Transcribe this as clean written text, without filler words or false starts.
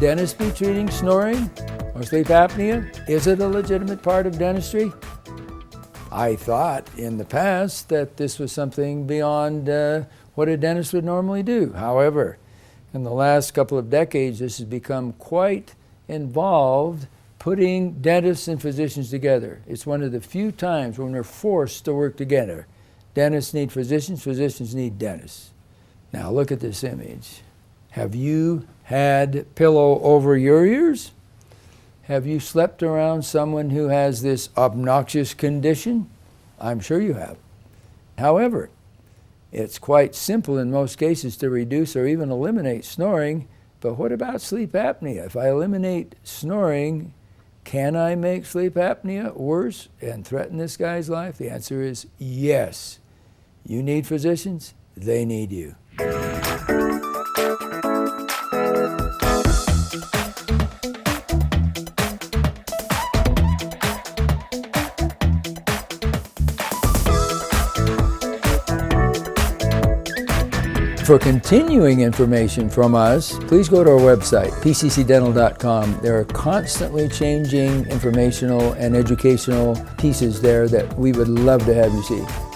dentists be treating snoring or sleep apnea? Is it a legitimate part of dentistry? I thought in the past that this was something beyond what a dentist would normally do. However, in the last couple of decades, this has become quite involved, putting dentists and physicians together. It's one of the few times when we're forced to work together. Dentists need physicians, physicians need dentists. Now look at this image. Have you had pillow over your ears? Have you slept around someone who has this obnoxious condition? I'm sure you have. However, it's quite simple in most cases to reduce or even eliminate snoring, but what about sleep apnea? If I eliminate snoring, can I make sleep apnea worse and threaten this guy's life? The answer is yes. You need physicians, they need you. For continuing information from us, please go to our website, pccdental.com. There are constantly changing informational and educational pieces there that we would love to have you see.